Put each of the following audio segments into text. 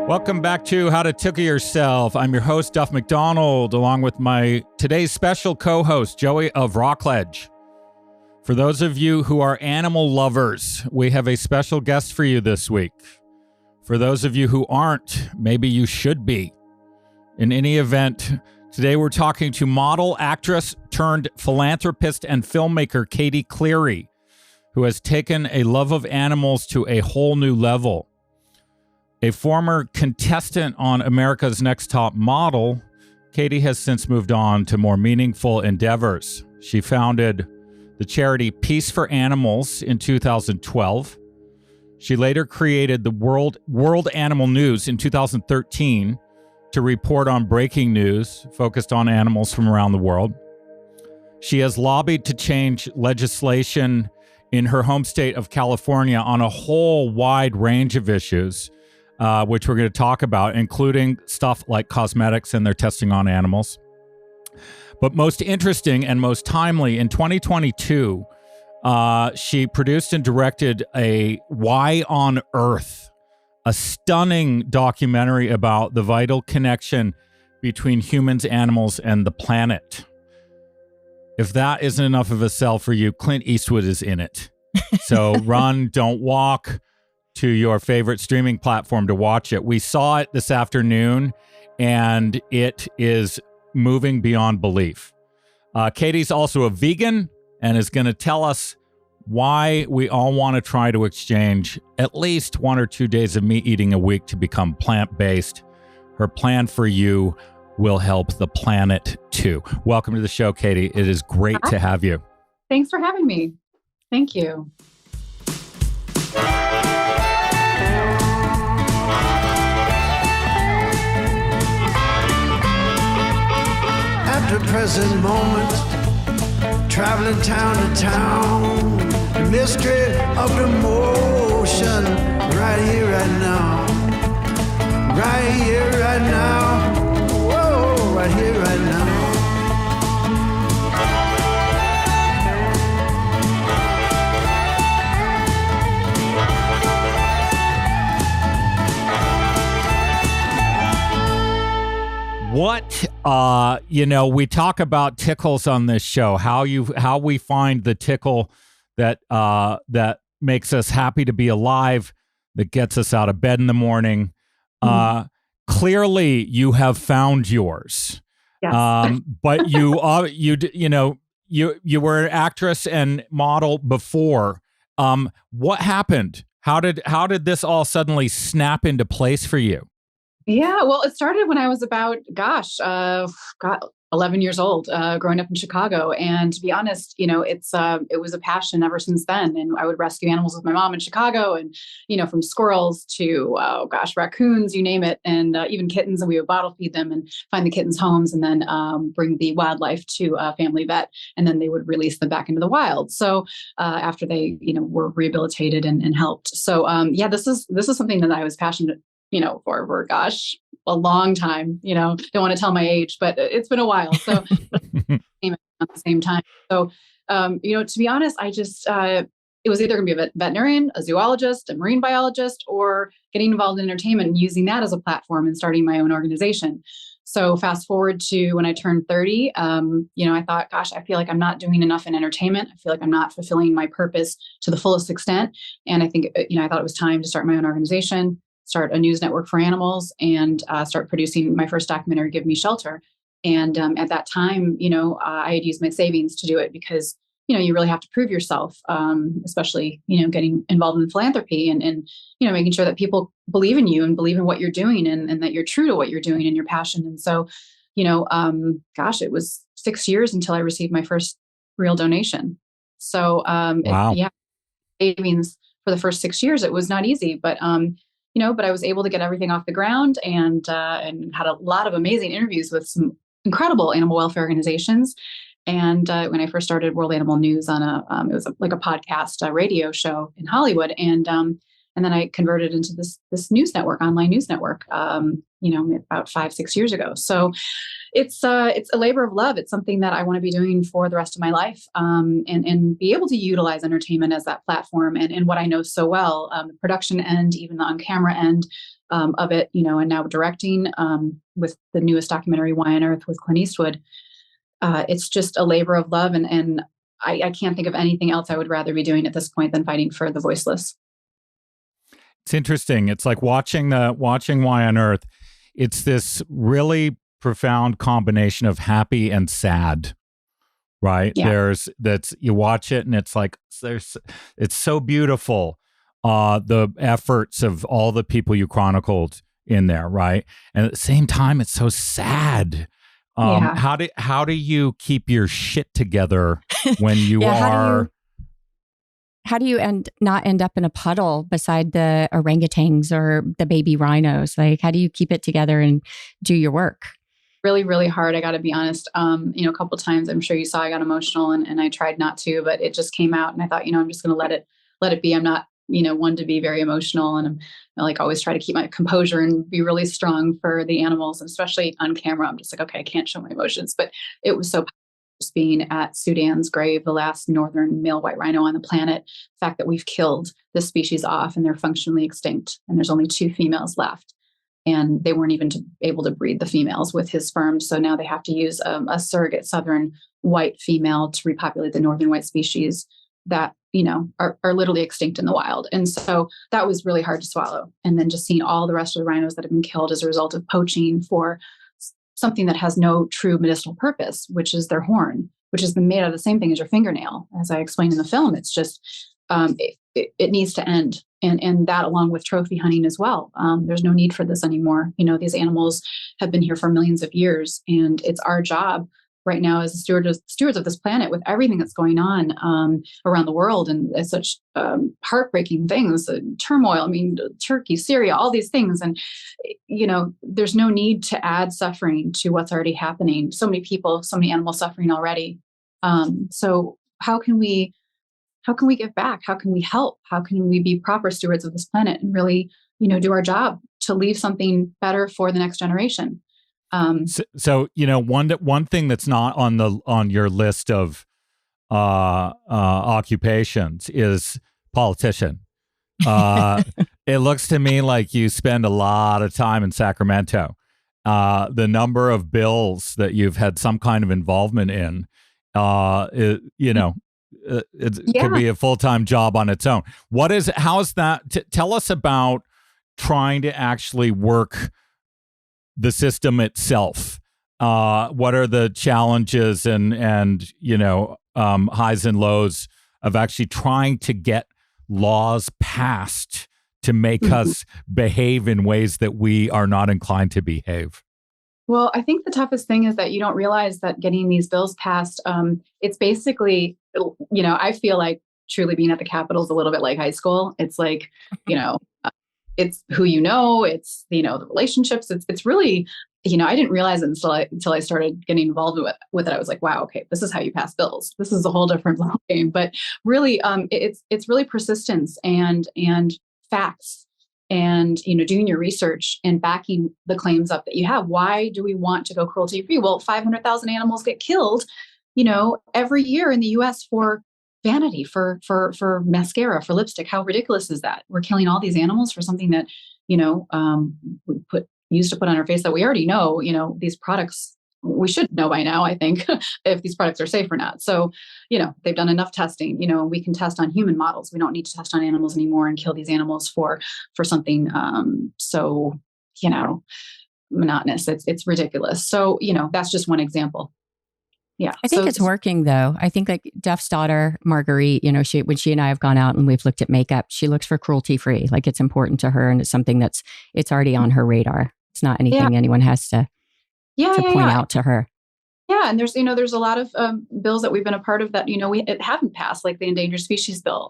Welcome back to How to Tickle Yourself. I'm your host, Duff McDonald, along with my today's special co-host, Joey of Rockledge. For those of you who are animal lovers, we have a special guest for you this week. For those of you who aren't, maybe you should be. In any event, today we're talking to model, actress, turned philanthropist and filmmaker Katie Cleary, who has taken a love of animals to a whole new level. A former contestant on America's Next Top Model, Katie has since moved on to more meaningful endeavors. She founded the charity Peace for Animals in 2012. She later created the World Animal News in 2013 to report on breaking news focused on animals from around the world. She has lobbied to change legislation in her home state of California on a whole wide range of issues, which we're going to talk about, including stuff like cosmetics and their testing on animals. But most interesting and most timely, in 2022, she produced and directed a Why on Earth, a stunning documentary about the vital connection between humans, animals, and the planet. If that isn't enough of a sell for you, Clint Eastwood is in it. So run, don't walk to your favorite streaming platform to watch it. We saw it this afternoon, and it is moving beyond belief. Katie's also a vegan and is going to tell us why we all want to try to exchange at least 1 or 2 days of meat eating a week to become plant-based. Her plan for you will help the planet too. Welcome to the show, Katie. It is great to have you. Thanks for having me. Thank you. At the present moment, traveling town to town, the mystery of the motion, right here, right now, right here, right now, whoa, right here, right now. What, we talk about tickles on this show, how we find the tickle that makes us happy to be alive, that gets us out of bed in the morning. Clearly you have found yours. Yes. But you were an actress and model before. What happened? How did this all suddenly snap into place for you? Yeah, well, it started when I was about, 11 years old, growing up in Chicago. And to be honest, it was a passion ever since then. And I would rescue animals with my mom in Chicago, and, from squirrels to, raccoons, you name it, and even kittens. And we would bottle feed them and find the kittens' homes, and then bring the wildlife to a family vet, and then they would release them back into the wild. So after they, were rehabilitated and helped. So this is something that I was passionate for a long time, don't want to tell my age, but it's been a while. So at the same time. So, to be honest, I just, it was either going to be a veterinarian, a zoologist, a marine biologist, or getting involved in entertainment and using that as a platform and starting my own organization. So fast forward to when I turned 30, I thought, gosh, I feel like I'm not doing enough in entertainment. I feel like I'm not fulfilling my purpose to the fullest extent. And I think, I thought it was time to start my own organization, start a news network for animals, and start producing my first documentary, Give Me Shelter. And at that time, I had used my savings to do it because, you really have to prove yourself, especially, getting involved in philanthropy and making sure that people believe in you and believe in what you're doing and that you're true to what you're doing and your passion. And so, it was 6 years until I received my first real donation. So, wow. Savings for the first 6 years, it was not easy, but but I was able to get everything off the ground and had a lot of amazing interviews with some incredible animal welfare organizations. And when I first started World Animal News on it was like a podcast, a radio show in Hollywood. And And then I converted into this news network, online news network, about 5-6 years ago. So it's a labor of love. It's something that I want to be doing for the rest of my life, and be able to utilize entertainment as that platform and what I know so well, the production end, even the on-camera end of it, and now directing with the newest documentary, Why on Earth, with Clint Eastwood. It's just a labor of love, and I can't think of anything else I would rather be doing at this point than fighting for the voiceless. It's interesting. It's like watching Why on Earth. It's this really profound combination of happy and sad, right? Yeah. You watch it and it's like it's so beautiful. The efforts of all the people you chronicled in there, right? And at the same time, it's so sad. Yeah. How do you keep your shit together when you are? How do you not end up in a puddle beside the orangutans or the baby rhinos? Like, how do you keep it together and do your work? Really, really hard. I got to be honest. A couple of times, I'm sure you saw, I got emotional and I tried not to, but it just came out, and I thought, I'm just going to let it be. I'm not, one to be very emotional, and I like always try to keep my composure and be really strong for the animals, and especially on camera. I'm just like, okay, I can't show my emotions, but it was so powerful just being at Sudan's grave, the last northern male white rhino on the planet. The fact that we've killed this species off and they're functionally extinct, and there's only 2 females left. And they weren't even able to breed the females with his sperm. So now they have to use a surrogate southern white female to repopulate the northern white species that, are literally extinct in the wild. And so that was really hard to swallow. And then just seeing all the rest of the rhinos that have been killed as a result of poaching for something that has no true medicinal purpose, which is their horn, which has been made out of the same thing as your fingernail. As I explained in the film, it's just, it needs to end. And that, along with trophy hunting as well. There's no need for this anymore. These animals have been here for millions of years, and it's our job right now as stewards of this planet, with everything that's going on around the world, and such heartbreaking things, turmoil. I mean, Turkey, Syria, all these things. And, there's no need to add suffering to what's already happening. So many people, so many animals suffering already. So how can we give back? How can we help? How can we be proper stewards of this planet and really, do our job to leave something better for the next generation? So one thing that's not on your list of occupations is politician. It looks to me like you spend a lot of time in Sacramento. The number of bills that you've had some kind of involvement in, it could be a full-time job on is that? Tell us about trying to actually work the system itself. What are the challenges and highs and lows of actually trying to get laws passed to make us behave in ways that we are not inclined to behave? Well, I think the toughest thing is that you don't realize that getting these bills passed, it's basically, I feel like truly being at the Capitol is a little bit like high school. It's like, it's who it's, the relationships. It's really, I didn't realize it until I started getting involved with it. I was like, wow, okay, this is how you pass bills. This is a whole different game. But really, it's really persistence and facts. And, doing your research and backing the claims up that you have. Why do we want to go cruelty free? Well, 500,000 animals get killed, every year in the US for vanity, for mascara, for lipstick. How ridiculous is that? We're killing all these animals for something that, we used to put on our face that we already know, these products, we should know by now, I think, if these products are safe or not. So, they've done enough testing, we can test on human models. We don't need to test on animals anymore and kill these animals for something so, monotonous. It's ridiculous. So, that's just one example. Yeah. I think it's working though. I think like Duff's daughter, Marguerite, when she and I have gone out and we've looked at makeup, she looks for cruelty free. Like it's important to her and it's something it's already on her radar. It's not anything anyone has to point out to her. Yeah. And there's a lot of bills that we've been a part of that, it haven't passed, like the Endangered Species Bill,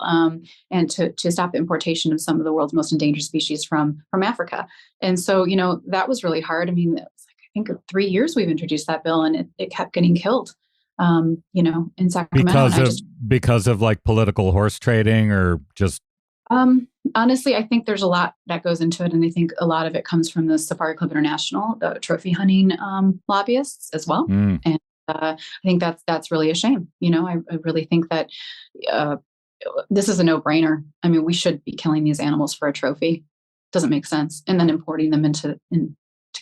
and to stop the importation of some of the world's most endangered species from Africa. And so, that was really hard. I mean, it was I think 3 years we've introduced that bill and it kept getting killed, in Sacramento. Because of like political horse trading or just. Honestly, I think there's a lot that goes into it. And I think a lot of it comes from the Safari Club International, the trophy hunting lobbyists as well. Mm. And I think that's really a shame. I really think that this is a no-brainer. I mean, we should be killing these animals for a trophy. Doesn't make sense. And then importing them into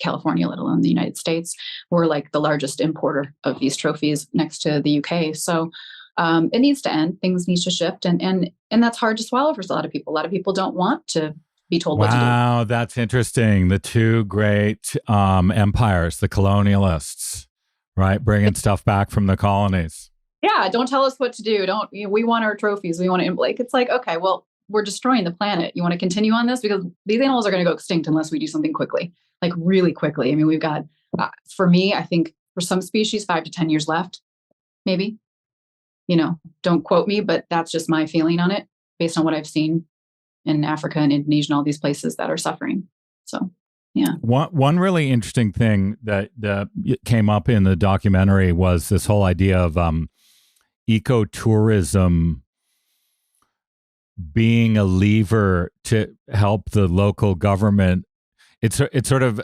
California, let alone the United States. We're like the largest importer of these trophies next to the UK. So it needs to end. Things need to shift. And that's hard to swallow for a lot of people. A lot of people don't want to be told what to do. Wow, that's interesting. The two great empires, the colonialists, right? Bringing stuff back from the colonies. Yeah, don't tell us what to do. We want our trophies. We want to, like, it's like, okay, well, we're destroying the planet. You want to continue on this? Because these animals are going to go extinct unless we do something quickly, like really quickly. I mean, we've got, for me, I think for some species, 5 to 10 years left, maybe. Don't quote me, but that's just my feeling on it based on what I've seen in Africa and Indonesia and all these places that are suffering. So, yeah. One really interesting thing that came up in the documentary was this whole idea of ecotourism being a lever to help the local government. It's sort of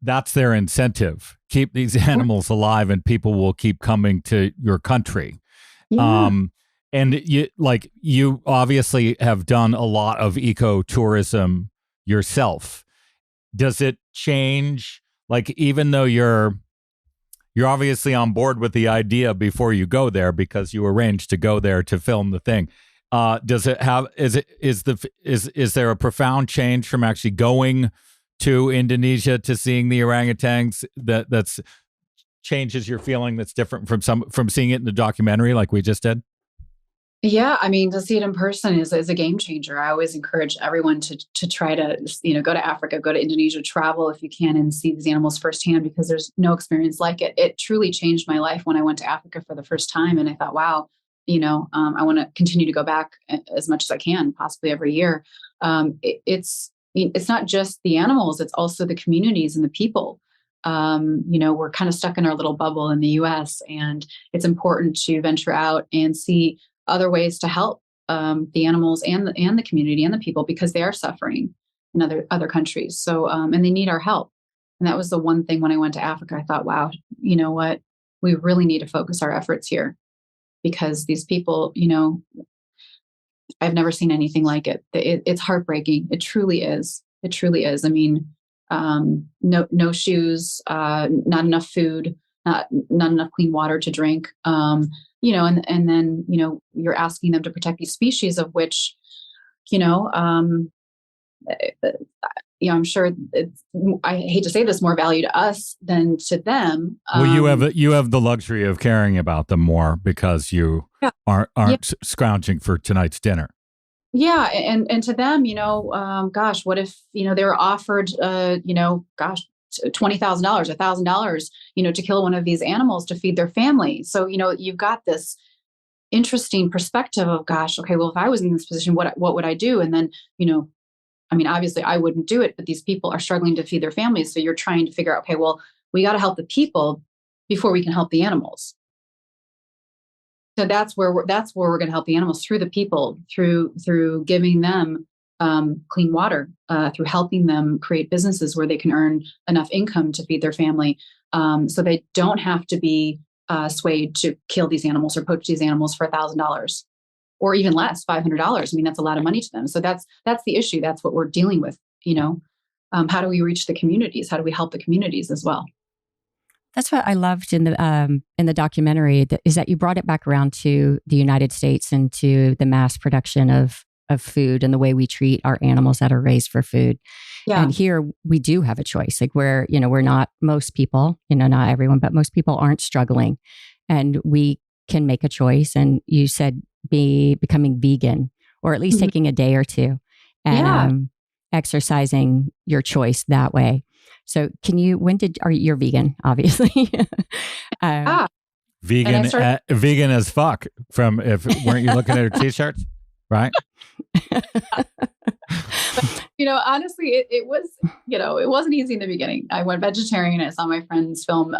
that's their incentive. Keep these animals alive, and people will keep coming to your country. Yeah. And you obviously have done a lot of ecotourism yourself. Does it change? Like, even though you're obviously on board with the idea before you go there because you arranged to go there to film the thing. Does it have? Is there a profound change from actually going to Indonesia to seeing the orangutans that's changes your feeling that's different from seeing it in the documentary like we just did? Yeah, I mean, to see it in person is a game changer. I always encourage everyone to try to, go to Africa, go to Indonesia, travel if you can and see these animals firsthand, because there's no experience like it. It truly changed my life when I went to Africa for the first time. And I thought, wow, I want to continue to go back as much as I can, possibly every year. It's not just the animals, it's also the communities and the people. We're kind of stuck in our little bubble in the US, and it's important to venture out and see other ways to help the animals and the community and the people, because they are suffering in other countries. So, and they need our help. And that was the one thing when I went to Africa, I thought, wow, you know what? We really need to focus our efforts here, because these people, I've never seen anything like it. It's heartbreaking. It truly is. It truly is. I mean, no shoes, not enough food, not enough clean water to drink. And then, you're asking them to protect these species of which, I'm sure I hate to say this, more value to us than to them. Well, you have the luxury of caring about them more because you aren't scrounging for tonight's dinner. Yeah. And to them, what if, they were offered, $20,000, $1,000, to kill one of these animals to feed their family. So, you've got this interesting perspective of, gosh, okay, well, if I was in this position, what would I do? And then, obviously I wouldn't do it, but these people are struggling to feed their families. So you're trying to figure out, okay, well, we got to help the people before we can help the animals. So that's where we're going to help the animals, through the people, through giving them clean water, through helping them create businesses where they can earn enough income to feed their family, so they don't have to be swayed to kill these animals or poach these animals for $1,000 or even less, $500. I mean, that's a lot of money to them. So that's the issue. That's what we're dealing with. How do we reach the communities? How do we help the communities as well? That's what I loved in the documentary, is that you brought it back around to the United States and to the mass production of food and the way we treat our animals that are raised for food. Yeah. And here we do have a choice. Like we're not, most people, not everyone, but most people aren't struggling, and we can make a choice. And you said becoming vegan, or at least taking a day or two and exercising your choice that way. So you're vegan, obviously. Vegan as fuck weren't you looking at her t-shirts? Right. Honestly, it was, it wasn't easy in the beginning. I went vegetarian. I saw my friends film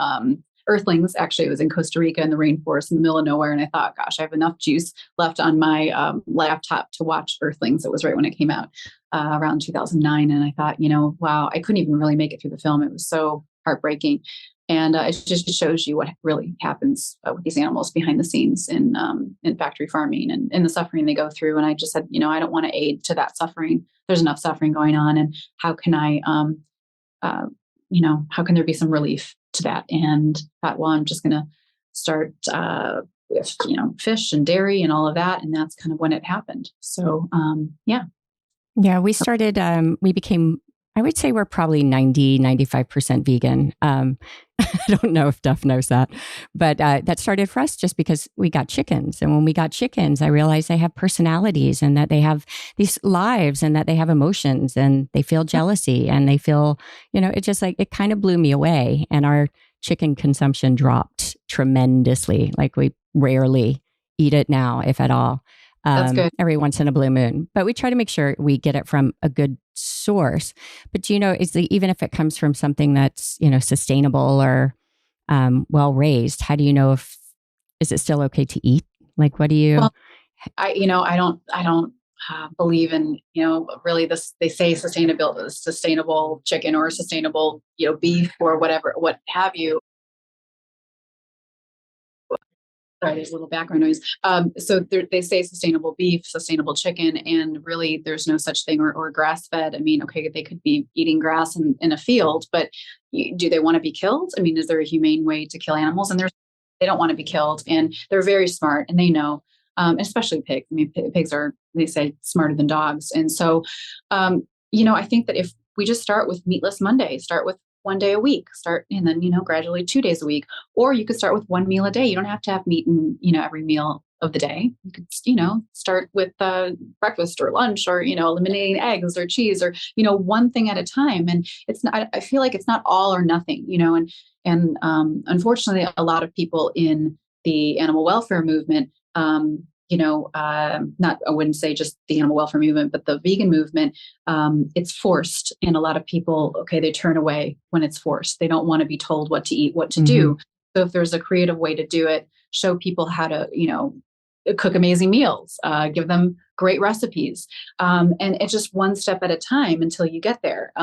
Earthlings. Actually, it was in Costa Rica in the rainforest in the middle of nowhere. And I thought, gosh, I have enough juice left on my laptop to watch Earthlings. It was right when it came out around 2009. And I thought, wow, I couldn't even really make it through the film. It was so heartbreaking. And it just shows you what really happens with these animals behind the scenes in factory farming and the suffering they go through. And I just said, I don't want to aid to that suffering. There's enough suffering going on. And how can I, how can there be some relief to that? And thought, well, I'm just going to start with, fish and dairy and all of that. And that's kind of when it happened. So, yeah. Yeah, we started, we became, I would say we're probably 95% vegan. I don't know if Duff knows that, but that started for us just because we got chickens. And when we got chickens, I realized they have personalities and that they have these lives and that they have emotions and they feel jealousy and they feel, it just like, it kind of blew me away. And our chicken consumption dropped tremendously. Like we rarely eat it now, if at all. That's good. Every once in a blue moon. But we try to make sure we get it from a good source. But even if it comes from something that's, sustainable or well raised, how do you know is it still okay to eat? Like, what do you? Well, I don't believe in, really this, they say sustainable chicken or sustainable, beef or whatever, what have you. Sorry, there's a little background noise. So they say sustainable beef, sustainable chicken, and really there's no such thing, or grass fed. I mean, okay, they could be eating grass in a field, but do they want to be killed? I mean, is there a humane way to kill animals? And they don't want to be killed, and they're very smart, and they know, especially pigs. I mean, pigs are, they say, smarter than dogs. And so, I think that if we just start with Meatless Monday, start with 1 day a week, and then, gradually 2 days a week, or you could start with one meal a day. You don't have to have meat in, every meal of the day. You could, start with breakfast or lunch or, eliminating eggs or cheese or, one thing at a time. And it's not, I feel like it's not all or nothing, and unfortunately, a lot of people in the animal welfare movement, I wouldn't say just the animal welfare movement, but the vegan movement, it's forced. And a lot of people, they turn away when it's forced. They don't want to be told what to eat, what to do. So if there's a creative way to do it, show people how to, cook amazing meals, give them great recipes. And it's just one step at a time until you get there.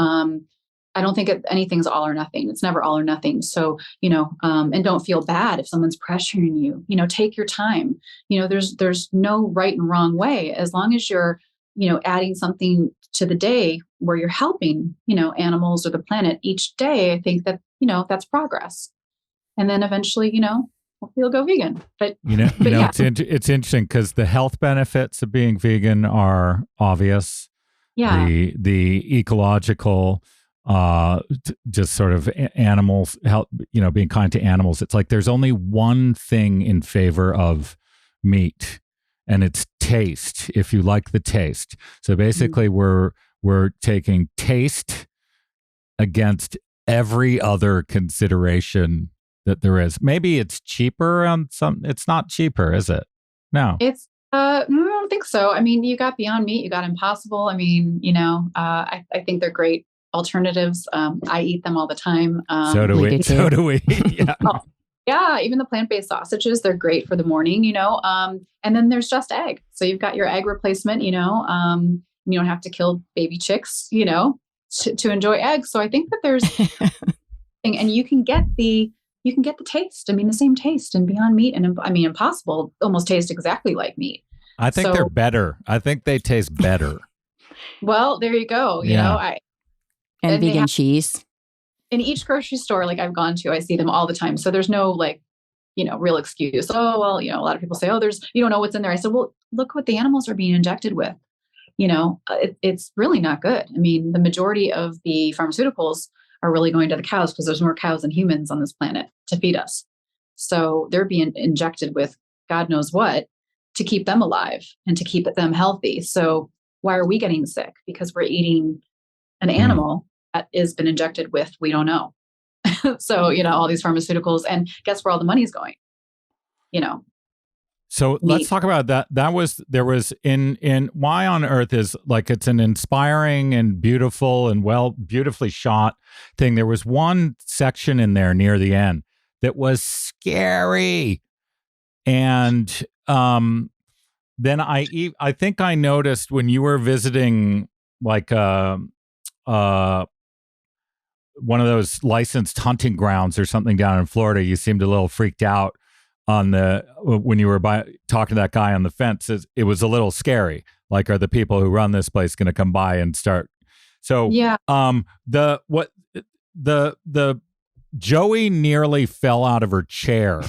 I don't think anything's all or nothing. It's never all or nothing. So, and don't feel bad if someone's pressuring you, take your time. There's no right and wrong way. As long as you're, adding something to the day where you're helping, animals or the planet each day, I think that, that's progress. And then eventually, hopefully you'll go vegan. But, yeah. It's interesting because the health benefits of being vegan are obvious. Yeah. The ecological, just sort of animals, help, being kind to animals. It's like there's only one thing in favor of meat, and it's taste. If you like the taste, so basically we're taking taste against every other consideration that there is. Maybe it's cheaper on some. It's not cheaper, is it? No, it's. I don't think so. I mean, you got Beyond Meat, you got Impossible. I mean, I think they're great alternatives. I eat them all the time. So do we. So do we. Yeah. Yeah. Even the plant-based sausages, they're great for the morning, and then there's just egg. So you've got your egg replacement, you don't have to kill baby chicks, to enjoy eggs. So I think that there's, and you can get the taste. I mean, the same taste in Beyond Meat and Impossible almost taste exactly like meat. I think they're better. I think they taste better. Well, there you go. And vegan cheese. In each grocery store, like I've gone to, I see them all the time. So there's no real excuse. Oh, well, a lot of people say, oh, you don't know what's in there. I said, well, look what the animals are being injected with. It's really not good. I mean, the majority of the pharmaceuticals are really going to the cows because there's more cows than humans on this planet to feed us. So they're being injected with God knows what to keep them alive and to keep them healthy. So why are we getting sick? Because we're eating an animal that has been injected with, we don't know. So, all these pharmaceuticals, and guess where all the money's going, So let's talk about that. There was in Why on Earth is like, it's an inspiring and beautiful and beautifully shot thing. There was one section in there near the end that was scary. And then I think I noticed when you were visiting like one of those licensed hunting grounds or something down in Florida, you seemed a little freaked out on when you were talking to that guy on the fence. It was a little scary. Like, are the people who run this place going to come by and start? So, Yeah. the Joey nearly fell out of her chair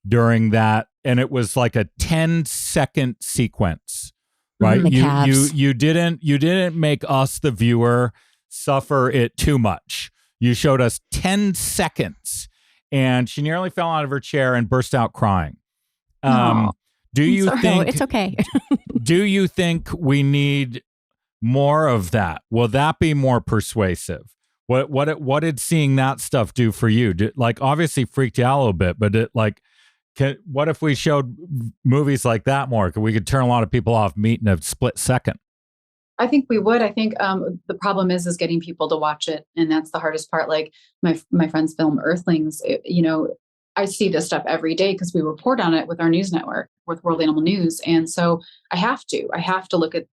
during that, and it was like a 10-second sequence, right? You didn't make us, the viewer, suffer it too much. You showed us 10 seconds, and she nearly fell out of her chair and burst out crying. Do you think no, it's okay? Do you think we need more of that? Will that be more persuasive? What did seeing that stuff do for you? Obviously freaked you out a little bit, but what if we showed movies like that more? We could turn a lot of people off meat in a split second. I think we would. I think the problem is getting people to watch it, and that's the hardest part. Like my friend's film Earthlings, I see this stuff every day because we report on it with our news network, with World Animal News, and so I have to look at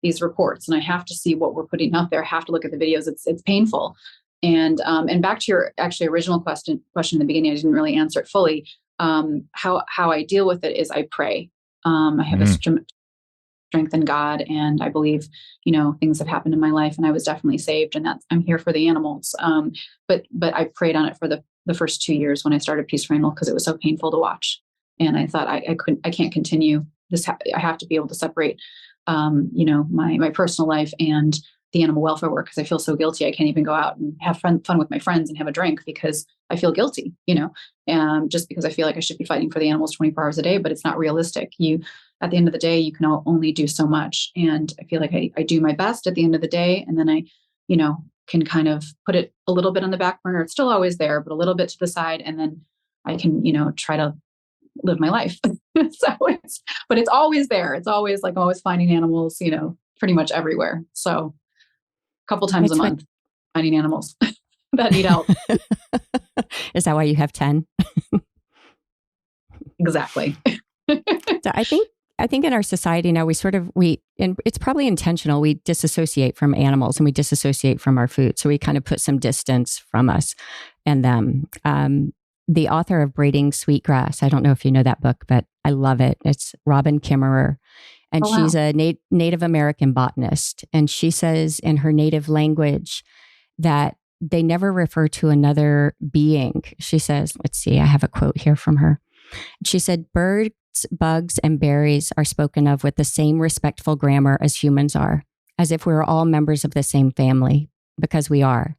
these reports, and I have to see what we're putting out there. I have to look at the videos. It's painful, and back to your actually original question in the beginning, I didn't really answer it fully. How I deal with it is I pray. I have a strength in God, and I believe things have happened in my life, and I was definitely saved, and I'm here for the animals. But I prayed on it for the first 2 years when I started Peace for Animal, because it was so painful to watch, and I thought I can't continue this. I have to be able to separate my personal life and the animal welfare work, because I feel so guilty. I can't even go out and have fun with my friends and have a drink because I feel guilty, just because I feel like I should be fighting for the animals 24 hours a day, but it's not realistic. At the end of the day, you can only do so much. And I feel like I do my best at the end of the day. And then I, can kind of put it a little bit on the back burner. It's still always there, but a little bit to the side. And then I can, try to live my life. But it's always there. It's always like I'm always finding animals, pretty much everywhere. So a couple times a month, finding animals that need help. Is that why you have 10? Exactly. So I think in our society now, and it's probably intentional, we disassociate from animals and we disassociate from our food. So we kind of put some distance from us and them. The author of Braiding Sweetgrass, I don't know if you know that book, but I love it. It's Robin Kimmerer. And she's a Native American botanist. And she says in her native language that they never refer to another being. She says, let's see, I have a quote here from her. She said, birds, bugs, and berries are spoken of with the same respectful grammar as humans are, as if we were all members of the same family, because we are.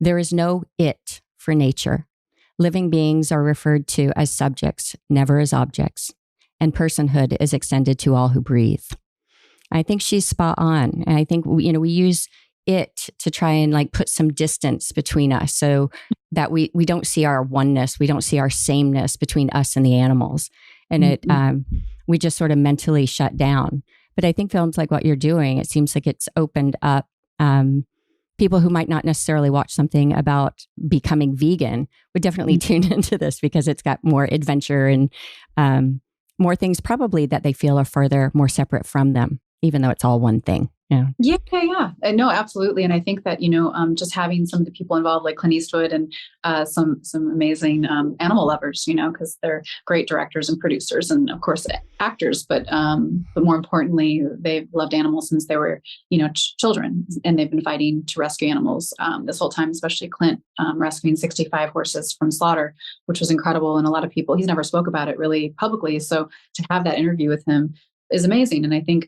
There is no it for nature. Living beings are referred to as subjects, never as objects, and personhood is extended to all who breathe. I think she's spot on. And I think, we use it to try and put some distance between us so that we don't see our oneness. We don't see our sameness between us and the animals. And we just sort of mentally shut down. But I think films like what you're doing, it seems like it's opened up people who might not necessarily watch something about becoming vegan would definitely tune into this, because it's got more adventure and more things probably that they feel are further, more separate from them, even though it's all one thing. Yeah. No, absolutely. And I think that, just having some of the people involved, like Clint Eastwood and some amazing animal lovers, because they're great directors and producers and of course actors, but more importantly, they've loved animals since they were, children, and they've been fighting to rescue animals this whole time, especially Clint rescuing 65 horses from slaughter, which was incredible. And a lot of people, he's never spoke about it really publicly. So to have that interview with him is amazing. And I think,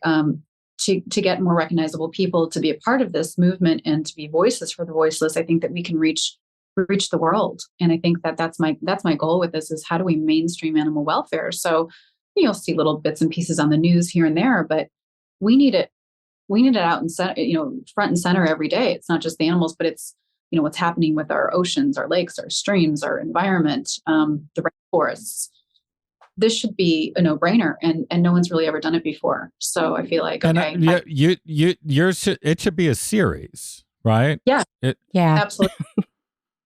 to get more recognizable people to be a part of this movement and to be voices for the voiceless, I think that we can reach the world. And I think that that's my goal with this, is how do we mainstream animal welfare? So you'll see little bits and pieces on the news here and there, but we need it out and front and center every day. It's not just the animals, but it's, what's happening with our oceans, our lakes, our streams, our environment, the rainforests. This should be a no-brainer, and no one's really ever done it before. So I feel like, it should be a series, right? Yeah, yeah, absolutely.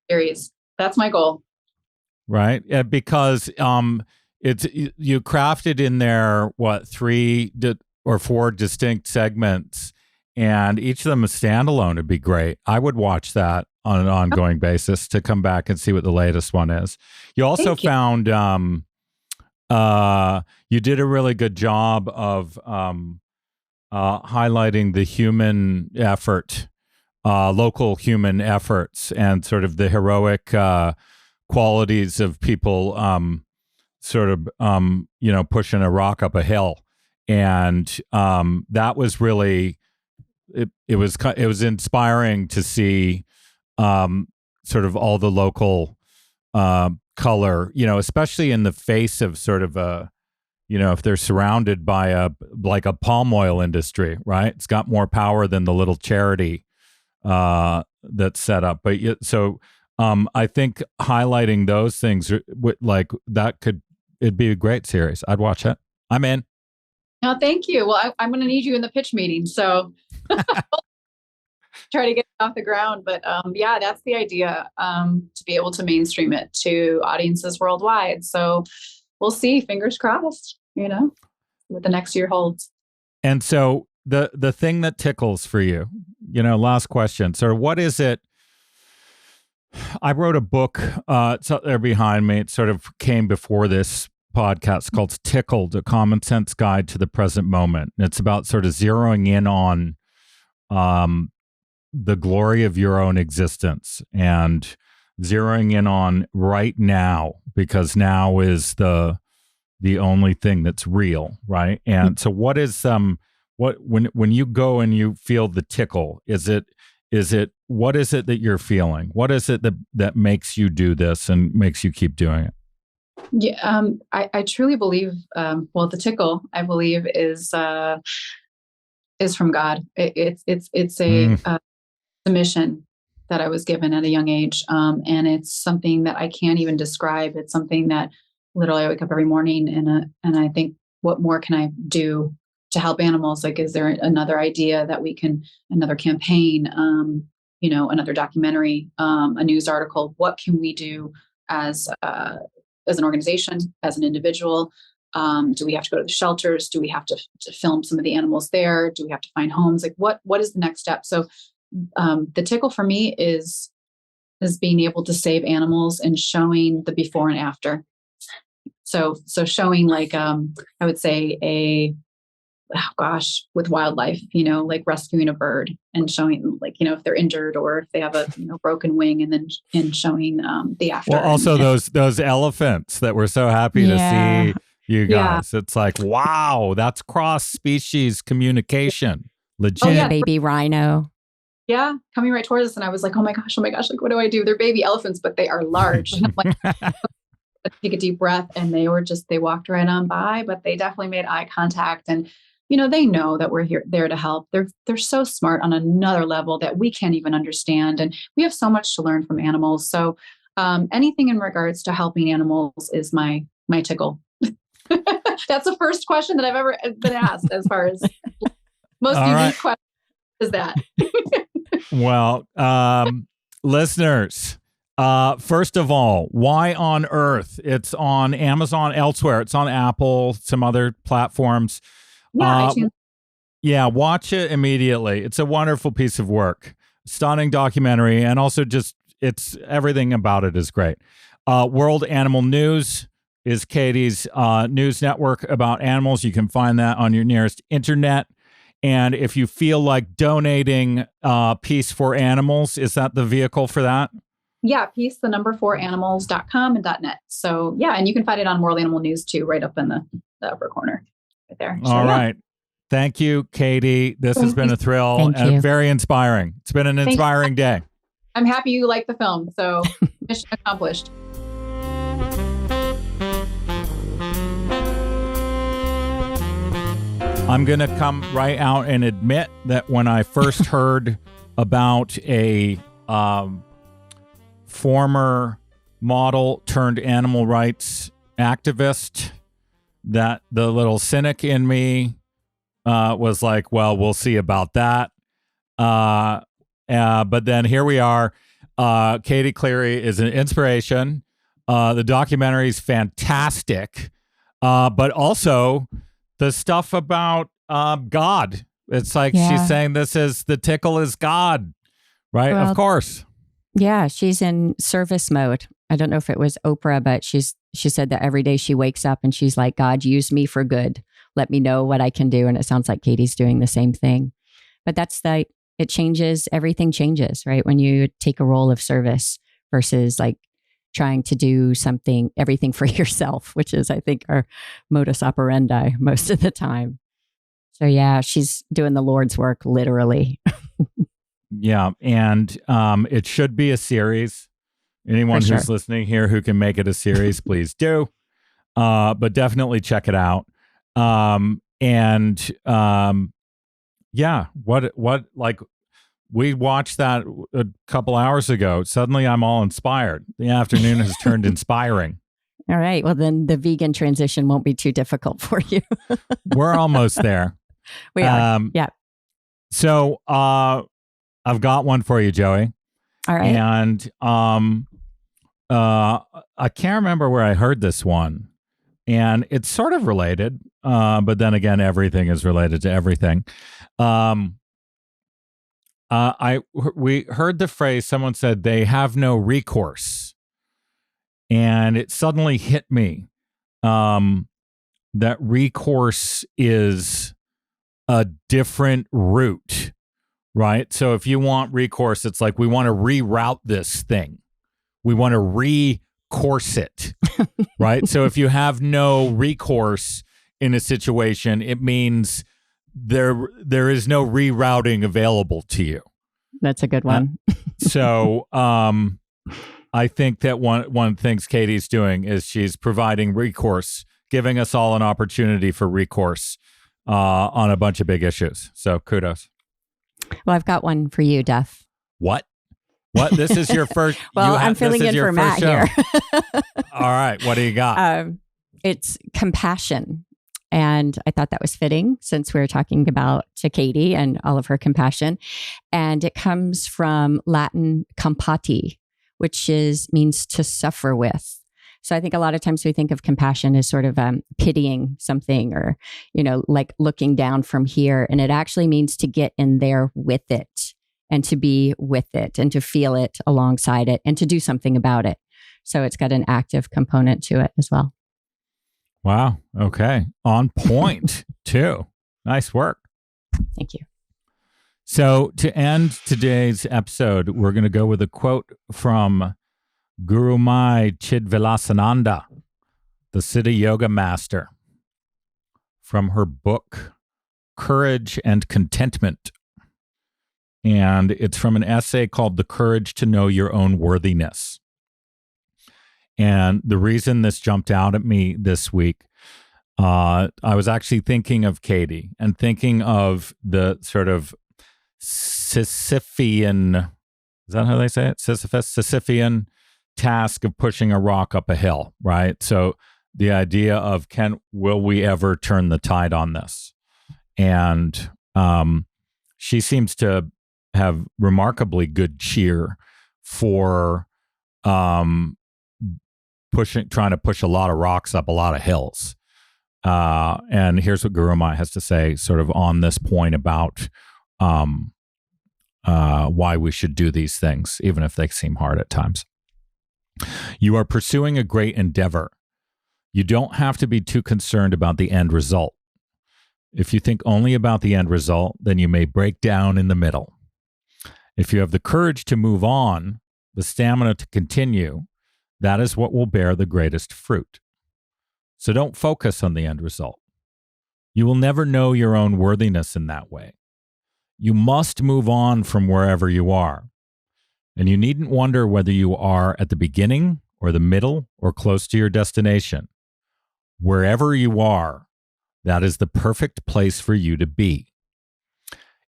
Series. That's my goal. right? Because it's you crafted in there what 3 or 4 distinct segments, and each of them is standalone. It'd be great. I would watch that on an ongoing basis to come back and see what the latest one is. You also found you did a really good job of highlighting the human effort, local human efforts, and sort of the heroic qualities of people pushing a rock up a hill. And that was really it was inspiring to see sort of all the local color, especially in the face of sort of a, if they're surrounded by a palm oil industry, right? It's got more power than the little charity that's set up. But I think highlighting those things like that it'd be a great series. I'd watch it. I'm in. No, thank you. Well, I'm going to need you in the pitch meeting. So try to get it off the ground. But yeah, that's the idea, to be able to mainstream it to audiences worldwide. So we'll see, fingers crossed, what the next year holds. And so the thing that tickles for you, last question. So what is it? I wrote a book, it's up there behind me. It sort of came before this podcast, called Tickle, A Common Sense Guide to the Present Moment. And it's about sort of zeroing in on the glory of your own existence and zeroing in on right now, because now is the only thing that's real, right? And so what is when you go and you feel the tickle, what is it that you're feeling? What is it that makes you do this and makes you keep doing it? Yeah, I truly believe, the tickle, I believe, is from God. It's a mission that I was given at a young age, and it's something that I can't even describe. It's something that literally I wake up every morning and I think, what more can I do to help animals? Like, is there another idea that we can, another campaign, another documentary, a news article? What can we do as an organization, as an individual? Do we have to go to the shelters? Do we have to film some of the animals there? Do we have to find homes? Like, what is the next step? So the tickle for me is being able to save animals and showing the before and after. So showing, like, I would say with wildlife, like rescuing a bird and showing, like, if they're injured or if they have a broken wing, and showing the after. Well, also those elephants that we're so happy to see you guys. Yeah. It's like, wow, that's cross-species communication. Legit. Oh, yeah. Baby rhino. Yeah, coming right towards us, and I was like, oh my gosh, like, what do I do? They're baby elephants, but they are large. And I'm like, take a deep breath, and they walked right on by, but they definitely made eye contact, and they know that we're there to help. They're so smart on another level that we can't even understand, and we have so much to learn from animals. So anything in regards to helping animals is my tickle. That's the first question that I've ever been asked, as far as most unique question is that. Well, listeners, first of all, why on earth? It's on Amazon, elsewhere. It's on Apple, some other platforms. Yeah, watch it immediately. It's a wonderful piece of work, stunning documentary, and also it's everything about it is great. World Animal News is Katie's news network about animals. You can find that on your nearest internet. And if you feel like donating Peace for Animals, is that the vehicle for that? Yeah, Peace, the number 4animals.com and .net. So yeah, and you can find it on World Animal News too, right up in the upper corner right there. So, all right. Thank you, Katie. This has been a thrill and very inspiring. It's been an inspiring day. I'm happy you like the film. So mission accomplished. I'm going to come right out and admit that when I first heard about a former model turned animal rights activist, that the little cynic in me was like, well, we'll see about that. But then here we are. Katie Cleary is an inspiration. The documentary is fantastic, but also the stuff about God. It's like she's saying the Tickle is God, right? Well, of course. Yeah, she's in service mode. I don't know if it was Oprah, but she said that every day she wakes up and she's like, God, use me for good. Let me know what I can do. And it sounds like Katie's doing the same thing. But that's it changes, everything changes, right? When you take a role of service versus like trying to do everything for yourself, which is, I think, our modus operandi most of the time. So yeah, she's doing the Lord's work, literally. Yeah. And it should be a series. Anyone who's listening here who can make it a series, please do. But definitely check it out. Yeah, what like we watched that a couple hours ago. Suddenly I'm all inspired. The afternoon has turned inspiring. All right. Well, then the vegan transition won't be too difficult for you. We're almost there. We are. Yeah. So I've got one for you, Joey. All right. And I can't remember where I heard this one. And it's sort of related, but then again, everything is related to everything. We heard the phrase, someone said they have no recourse. And it suddenly hit me that recourse is a different route, right? So if you want recourse, it's like we want to reroute this thing. We want to recourse it, right? So if you have no recourse in a situation, it means there is no rerouting available to you. That's a good one. So I think that one of the things Katie's doing is she's providing recourse, giving us all an opportunity for recourse on a bunch of big issues. So kudos. Well, I've got one for you, Duff. What? This is your first. Well, I'm filling in for Matt here. All right. What do you got? It's compassion. And I thought that was fitting since we were talking about to Katie and all of her compassion. And it comes from Latin compati, which means to suffer with. So I think a lot of times we think of compassion as sort of pitying something or, like looking down from here. And it actually means to get in there with it and to be with it and to feel it alongside it and to do something about it. So it's got an active component to it as well. Wow. Okay. On point too. Nice work. Thank you. So to end today's episode, we're going to go with a quote from Guru Mai Chidvilasananda, the Siddha Yoga Master, from her book, Courage and Contentment. And it's from an essay called The Courage to Know Your Own Worthiness. And the reason this jumped out at me this week, I was actually thinking of Katie and thinking of the sort of Sisyphean, is that how they say it? Sisyphean task of pushing a rock up a hill, right? So the idea of will we ever turn the tide on this? And she seems to have remarkably good cheer for trying to push a lot of rocks up a lot of hills. And here's what Guru Mai has to say sort of on this point about why we should do these things, even if they seem hard at times. You are pursuing a great endeavor. You don't have to be too concerned about the end result. If you think only about the end result, then you may break down in the middle. If you have the courage to move on, the stamina to continue, that is what will bear the greatest fruit. So don't focus on the end result. You will never know your own worthiness in that way. You must move on from wherever you are. And you needn't wonder whether you are at the beginning or the middle or close to your destination. Wherever you are, that is the perfect place for you to be.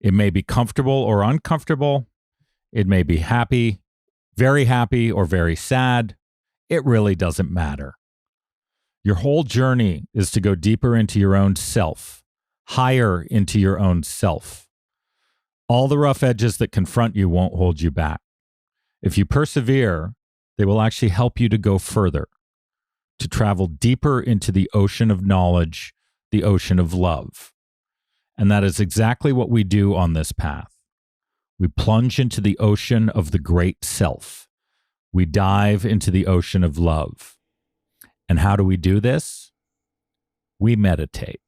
It may be comfortable or uncomfortable. It may be happy, or very sad. It really doesn't matter. Your whole journey is to go deeper into your own self, higher into your own self. All the rough edges that confront you won't hold you back. If you persevere, They will actually help you to go further, to travel deeper into the ocean of knowledge, the ocean of love. And that is exactly what we do on this path. We plunge into the ocean of the great self. We dive into the ocean of love. And how do we do this? We meditate.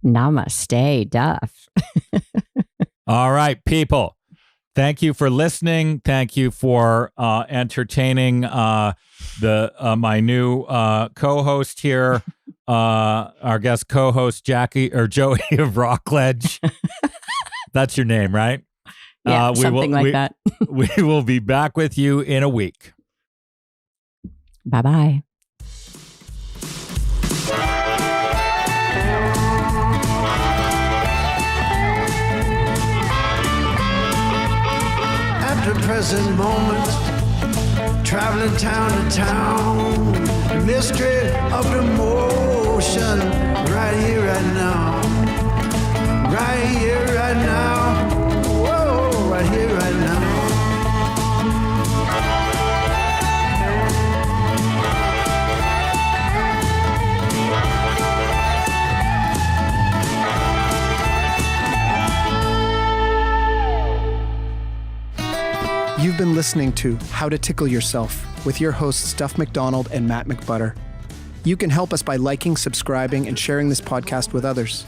Namaste, Duff. All right, people. Thank you for listening. Thank you for entertaining my new co-host here, our guest co-host Joey of Rockledge. That's your name, right? Yeah, something like that. We will be back with you in a week. Bye-bye. At the present moment, traveling town to town, the mystery of the motion, right here, right now, right here, right now, whoa, right here, right now. You've been listening to How to Tickle Yourself with your hosts Duff McDonald and Matt McButter. You can help us by liking, subscribing, and sharing this podcast with others.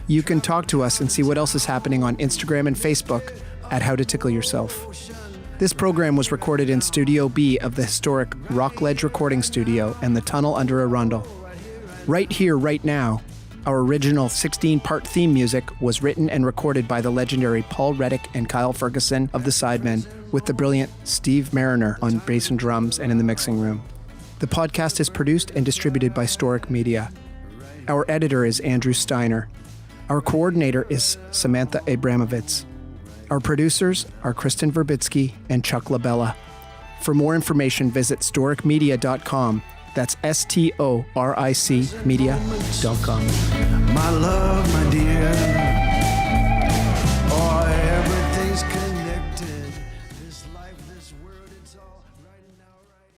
You can talk to us and see what else is happening on Instagram and Facebook at How to Tickle Yourself. This program was recorded in Studio B of the historic Rockledge Recording Studio and the Tunnel Under Arundel. Right Here, Right Now, our original 16-part theme music was written and recorded by the legendary Paul Reddick and Kyle Ferguson of the Sidemen, with the brilliant Steve Mariner on bass and drums and in the mixing room. The podcast is produced and distributed by Storic Media. Our editor is Andrew Steiner. Our coordinator is Samantha Abramovitz. Our producers are Kristen Verbitsky and Chuck LaBella. For more information, visit storicmedia.com. That's STORIC media.com. My love, my dear, oh, everything's connected. This life, this world, it's all right.